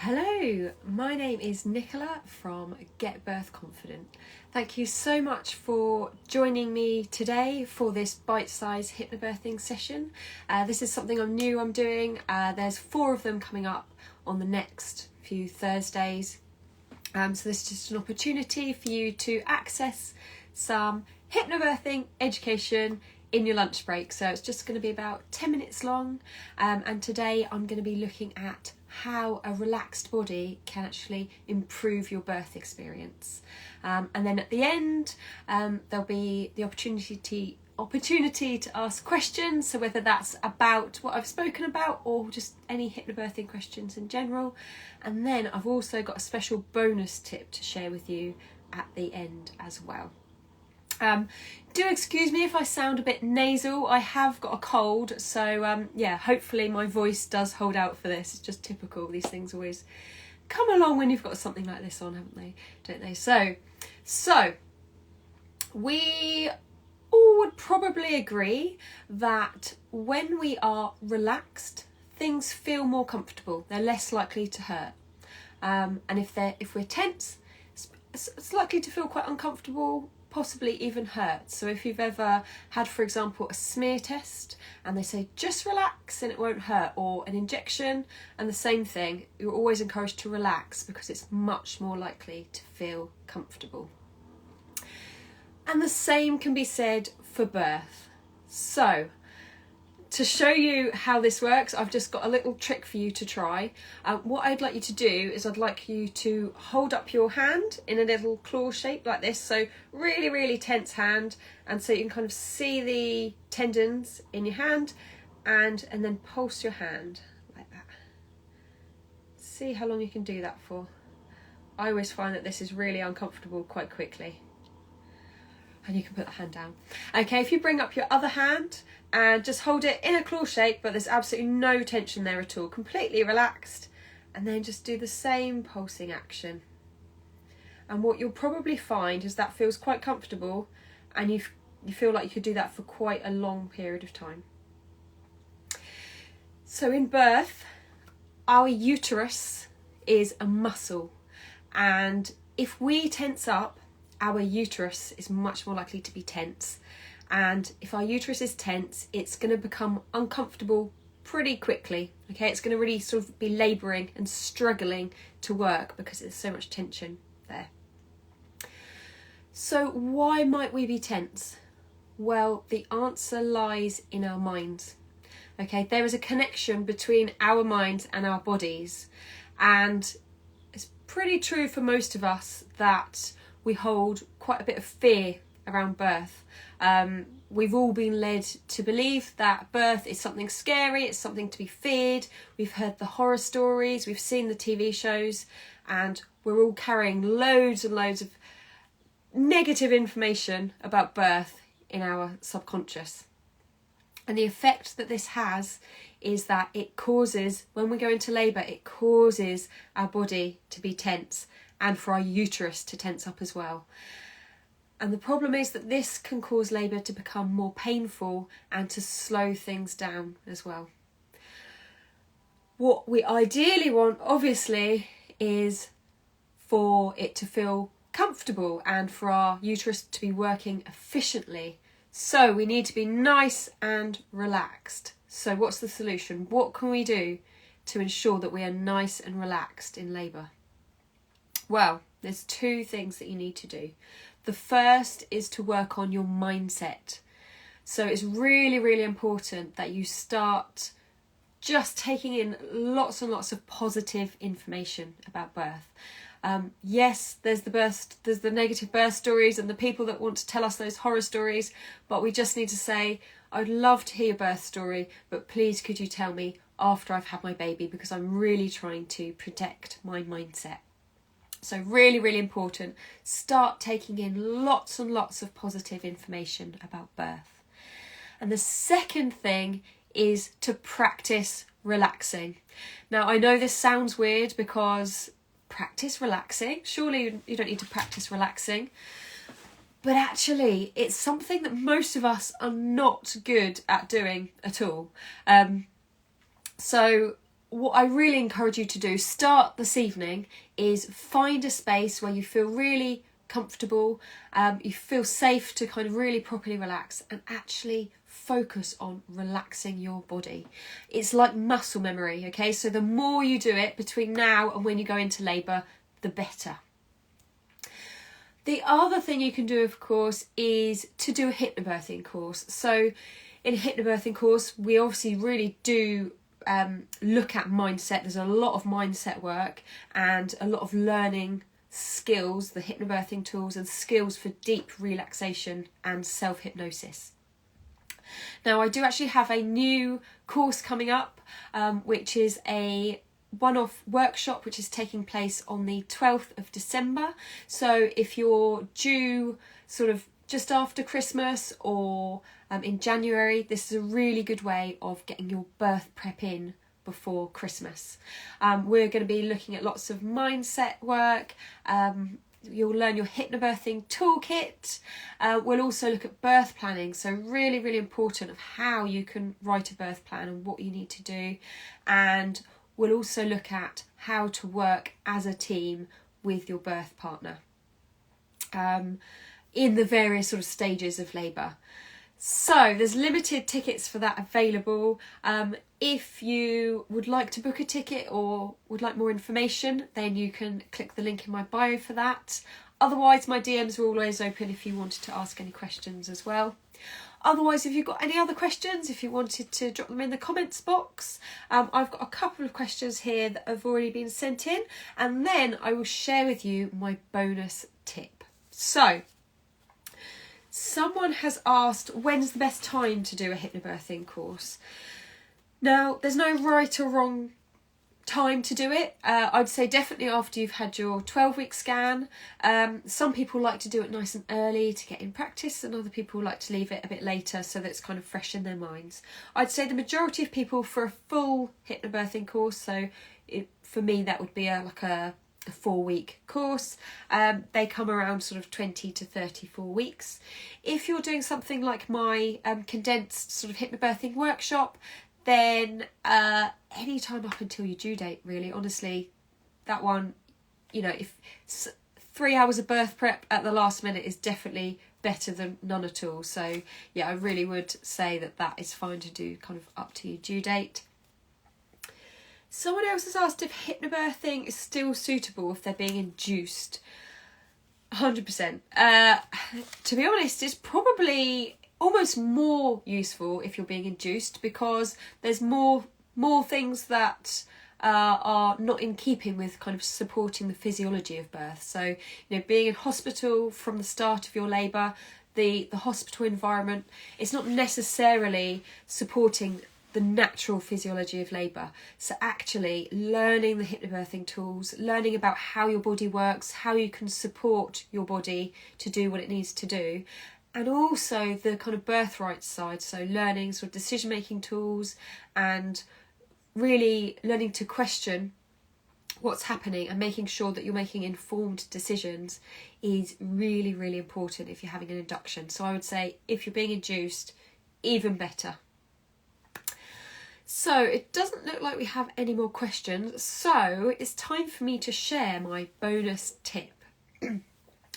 Hello, my name is Nicola from Get Birth Confident. Thank you so much for joining me today for this bite-sized hypnobirthing session. This is something I'm doing. There's 4 of them coming up on the next few Thursdays. So this is just an opportunity for you to access some hypnobirthing education in your lunch break. So it's just going to be about 10 minutes long, and today I'm going to be looking at how a relaxed body can actually improve your birth experience. And then at the end, there'll be the opportunity to ask questions, so whether that's about what I've spoken about or just any hypnobirthing questions in general. And then I've also got a special bonus tip to share with you at the end as well. Do excuse me if I sound a bit nasal. I have got a cold, so hopefully my voice does hold out for this. It's just typical. These things always come along when you've got something like this on, haven't they? Don't they? So we all would probably agree that when we are relaxed, things feel more comfortable. They're less likely to hurt. And if we're tense, it's likely to feel quite uncomfortable, possibly even hurt. So if you've ever had, for example, a smear test and they say just relax and it won't hurt, or an injection and the same thing, you're always encouraged to relax because it's much more likely to feel comfortable. And the same can be said for birth. So to show you how this works, I've just got a little trick for you to try. What I'd like you to do is I'd like you to hold up your hand in a little claw shape like this. So really, really tense hand. And so you can kind of see the tendons in your hand, and then pulse your hand like that. See how long you can do that for. I always find that this is really uncomfortable quite quickly. And you can put the hand down. Okay, if you bring up your other hand and just hold it in a claw shape, but there's absolutely no tension there at all, completely relaxed, and then just do the same pulsing action. And what you'll probably find is that feels quite comfortable, and you feel like you could do that for quite a long period of time. So in birth, our uterus is a muscle, and if we tense up, our uterus is much more likely to be tense. And if our uterus is tense, it's going to become uncomfortable pretty quickly. Okay, it's going to really sort of be labouring and struggling to work because there's so much tension there. So why might we be tense? Well, the answer lies in our minds. Okay, there is a connection between our minds and our bodies. And it's pretty true for most of us that we hold quite a bit of fear around birth. We've all been led to believe that birth is something scary, it's something to be feared. We've heard the horror stories, we've seen the TV shows, and we're all carrying loads and loads of negative information about birth in our subconscious. And the effect that this has is that it causes, when we go into labour, it causes our body to be tense, and for our uterus to tense up as well. And the problem is that this can cause labour to become more painful and to slow things down as well. What we ideally want, obviously, is for it to feel comfortable and for our uterus to be working efficiently. So we need to be nice and relaxed. So what's the solution? What can we do to ensure that we are nice and relaxed in labour? Well, there's 2 things that you need to do. The first is to work on your mindset. So it's really, really important that you start just taking in lots and lots of positive information about birth. Yes, there's the negative birth stories and the people that want to tell us those horror stories, but we just need to say, I'd love to hear your birth story, but please could you tell me after I've had my baby, because I'm really trying to protect my mindset. So really, really important. Start taking in lots and lots of positive information about birth. And the second thing is to practice relaxing. Now, I know this sounds weird because practice relaxing? Surely you don't need to practice relaxing. But actually, it's something that most of us are not good at doing at all. So what I really encourage you to do, start this evening, is find a space where you feel really comfortable, you feel safe to kind of really properly relax, and actually focus on relaxing your body. It's like muscle memory, okay? So the more you do it between now and when you go into labour, the better. The other thing you can do, of course, is to do a hypnobirthing course. So in a hypnobirthing course, we obviously really do look at mindset. There's a lot of mindset work and a lot of learning skills, the hypnobirthing tools and skills for deep relaxation and self-hypnosis. Now, I do actually have a new course coming up, which is a one-off workshop which is taking place on the 12th of December. So if you're due sort of just after Christmas or in January, this is a really good way of getting your birth prep in before Christmas. We're going to be looking at lots of mindset work. You'll learn your hypnobirthing toolkit. We'll also look at birth planning, so really, really important of how you can write a birth plan and what you need to do. And we'll also look at how to work as a team with your birth partner in the various sort of stages of labour. So there's limited tickets for that available. If you would like to book a ticket or would like more information, then you can click the link in my bio for that. Otherwise, my DMs are always open if you wanted to ask any questions as well. Otherwise, if you've got any other questions, if you wanted to drop them in the comments box, I've got a couple of questions here that have already been sent in, and then I will share with you my bonus tip. So, someone has asked, when's the best time to do a hypnobirthing course? Now, there's no right or wrong time to do it. I'd say definitely after you've had your 12-week scan. Some people like to do it nice and early to get in practice, and other people like to leave it a bit later so that it's kind of fresh in their minds. I'd say the majority of people for a full hypnobirthing course, so for me that would be like a 4-week course, they come around sort of 20 to 34 weeks. If you're doing something like my condensed sort of hypnobirthing workshop, then any time up until your due date, really. Honestly, that one, you know, if 3 hours of birth prep at the last minute is definitely better than none at all. So yeah, I really would say that is fine to do kind of up to your due date. Someone else has asked if hypnobirthing is still suitable if they're being induced. 100%. To be honest, it's probably almost more useful if you're being induced, because there's more things that are not in keeping with kind of supporting the physiology of birth. So, you know, being in hospital from the start of your labour, the hospital environment, it's not necessarily supporting the natural physiology of labour. So actually learning the hypnobirthing tools, learning about how your body works, how you can support your body to do what it needs to do, and also the kind of birthright side, so learning sort of decision-making tools and really learning to question what's happening and making sure that you're making informed decisions is really, really important if you're having an induction. So I would say if you're being induced, even better. So it doesn't look like we have any more questions, so it's time for me to share my bonus tip.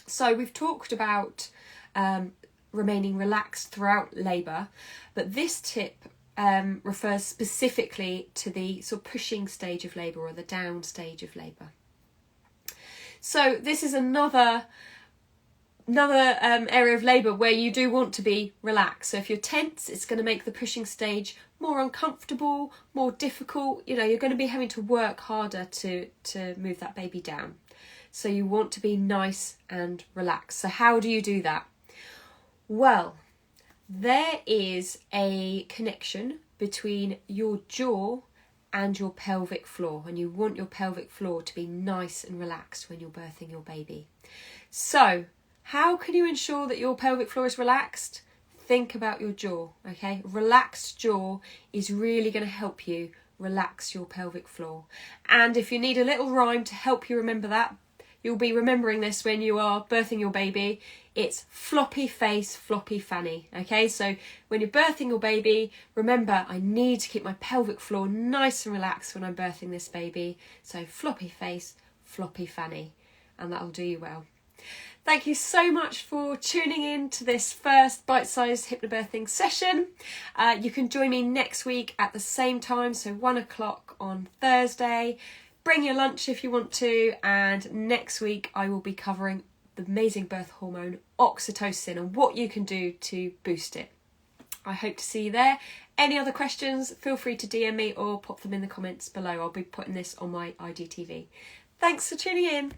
So we've talked about remaining relaxed throughout labour, but this tip refers specifically to the sort of pushing stage of labour or the down stage of labour. So this is another area of labour where you do want to be relaxed. So if you're tense, it's going to make the pushing stage more uncomfortable, more difficult. You know, you're going to be having to work harder to move that baby down. So you want to be nice and relaxed. So how do you do that? Well, there is a connection between your jaw and your pelvic floor, and you want your pelvic floor to be nice and relaxed when you're birthing your baby. So how can you ensure that your pelvic floor is relaxed? Think about your jaw, okay? Relaxed jaw is really going to help you relax your pelvic floor. And if you need a little rhyme to help you remember that, you'll be remembering this when you are birthing your baby. It's floppy face, floppy fanny. Okay, so when you're birthing your baby, remember, I need to keep my pelvic floor nice and relaxed when I'm birthing this baby. So floppy face, floppy fanny, and that'll do you well. Thank you so much for tuning in to this first bite-sized hypnobirthing session. You can join me next week at the same time, so 1 o'clock on Thursday. Bring your lunch if you want to, and next week I will be covering the amazing birth hormone oxytocin and what you can do to boost it. I hope to see you there. Any other questions, feel free to DM me or pop them in the comments below. I'll be putting this on my IGTV. Thanks for tuning in.